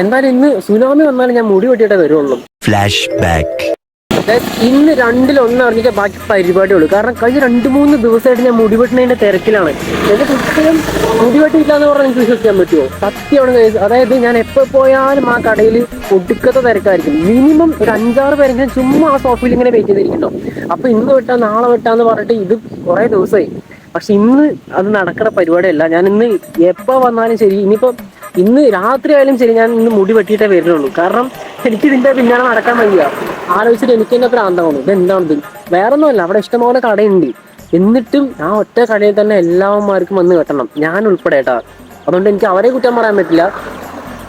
എന്തായാലും ഇന്ന് സുനാമി വന്നാലും ഞാൻ മുടി വെട്ടിയിട്ടേ വരുള്ളൂ. Flash back. ഇന്ന് രണ്ടിലൊന്ന് അറിഞ്ഞിട്ട് ബാക്കി പരിപാടിയുള്ളൂ. കാരണം കഴിഞ്ഞ 2-3 ദിവസമായിട്ട് ഞാൻ മുടി വെട്ടുന്നതിന്റെ തിരക്കിലാണ്. എന്നിട്ട് ഇപ്പോഴും മുടി വെട്ടിയില്ല എന്ന് പറഞ്ഞാൽ എനിക്ക് വിശ്വസിക്കാൻ പറ്റുമോ? സത്യമാണ് guys. അതായത് ഞാൻ എപ്പോൾ പോയാലും ആ കടയിൽ ഒടുക്കത്തെ തിരക്കായിരിക്കും. മിനിമം ഒരു 5-6 പേരെങ്കിലും ചുമ്മാ ആ സോഫയിൽ ഇങ്ങനെ വെയിറ്റ് ചെയ്തിരിക്കണ്ടോ. അപ്പൊ ഇന്ന് വെട്ടാ നാളെ വെട്ടാന്ന് പറഞ്ഞിട്ട് ഇത് കുറെ ദിവസമായി. പക്ഷെ ഇന്ന് അത് നടക്കുന്ന പരിപാടിയല്ല. ഞാൻ ഇന്ന് എപ്പോൾ വന്നാലും ശരി, ഇന്ന് രാത്രി ആയാലും ശരി, ഞാൻ ഇന്ന് മുടി വെട്ടിയിട്ടേ വരുന്നുള്ളൂ. കാരണം എനിക്ക് ഇതിന്റെ പിന്നാലെ നടക്കാൻ വയ്യ. ആലോചിച്ചിട്ട് എനിക്ക് തന്നെ പ്രാന്താവുന്നു. ഇതെന്താണിത്? വേറൊന്നുമല്ല, അവിടെ ഇഷ്ടംപോലെ കടയുണ്ട്. എന്നിട്ടും ആ ഒറ്റ കടയിൽ തന്നെ എല്ലാവന്മാർക്കും വന്ന് വെട്ടണം, ഞാൻ ഉൾപ്പെടെ കേട്ടാ. അതുകൊണ്ട് എനിക്ക് അവരെ കുറ്റം പറയാൻ പറ്റില്ല.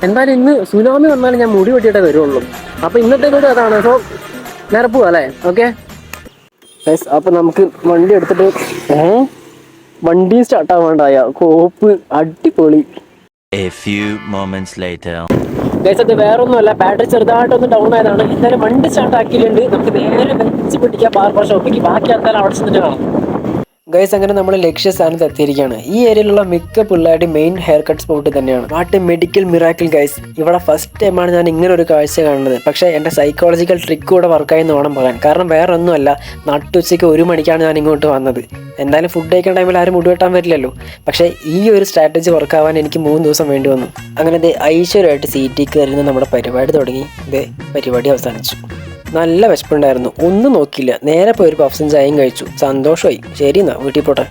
എന്തായാലും ഇന്ന് സുനാമി വന്നാലും ഞാൻ മുടി വെട്ടിയിട്ടേ വരുള്ളൂ. അപ്പൊ ഇന്നത്തെ കൂടെ അതാണ്. സോ നേരെ പോവാ അല്ലേ? ഓക്കെ, അപ്പൊ നമുക്ക് വണ്ടി എടുത്തിട്ട് വണ്ടി സ്റ്റാർട്ട് ആവാണ്ടായ കോപ്പ് അടിപൊളി. A few moments later. Guys, അത് വേറൊന്നുമല്ല, ബാറ്ററി ചെറുതായിട്ടൊന്ന് ഡൗൺ ആയതാണ്. എന്തായാലും വണ്ടി സ്റ്റാർട്ട് ആക്കിയിട്ടുണ്ട്. നമുക്ക് നേരെ വെച്ച് പിടിക്കാം ബാർബർ ഷോപ്പിലേക്ക്. ബാക്കി എന്തായാലും അവിടെ ചെന്നിട്ട് കാണാം. ഗൈസ്, അങ്ങനെ നമ്മൾ ലക്ഷ്യസ്ഥാനത്ത് എത്തിയിരിക്കുകയാണ്. ഈ ഏരിയയിലുള്ള മിക്ക പിള്ളേരുടെ മെയിൻ ഹെയർ കട്ട് സ്പോട്ട് തന്നെയാണ്. What A medical miracle guys. ഇവിടെ ഫസ്റ്റ് ടൈമാണ് ഞാൻ ഇങ്ങനെ ഒരു കാഴ്ച കാണുന്നത്. പക്ഷേ എൻ്റെ സൈക്കോളജിക്കൽ ട്രിക്ക് കൂടെ വർക്കായി എന്ന് വേണം പറയാൻ. കാരണം വേറെ ഒന്നുമല്ല, നട്ടുച്ചയ്ക്ക് 1 മണിക്കാണ് ഞാൻ ഇങ്ങോട്ട് വന്നത്. എന്തായാലും ഫുഡ് കഴിക്കുന്ന ടൈമിൽ ആരും മുടി വെട്ടാൻ പറ്റില്ലല്ലോ. പക്ഷേ ഈ ഒരു സ്ട്രാറ്റജി വർക്കാവാൻ എനിക്ക് 3 ദിവസം വേണ്ടി വന്നു. അങ്ങനെ ഇത് ഐശ്വര്യമായിട്ട് സീറ്റിൽ കയറുന്ന നമ്മുടെ പരിപാടി തുടങ്ങി. ഇത് പരിപാടി അവസാനിച്ചു. നല്ല വിശപ്പുണ്ടായിരുന്നു. ഒന്നും നോക്കിയില്ല, നേരെ പോയി ഒരു പഫ്സും ചായയും കഴിച്ചു. സന്തോഷമായി. ശരി എന്നാ, വീട്ടിൽ പോട്ടെ.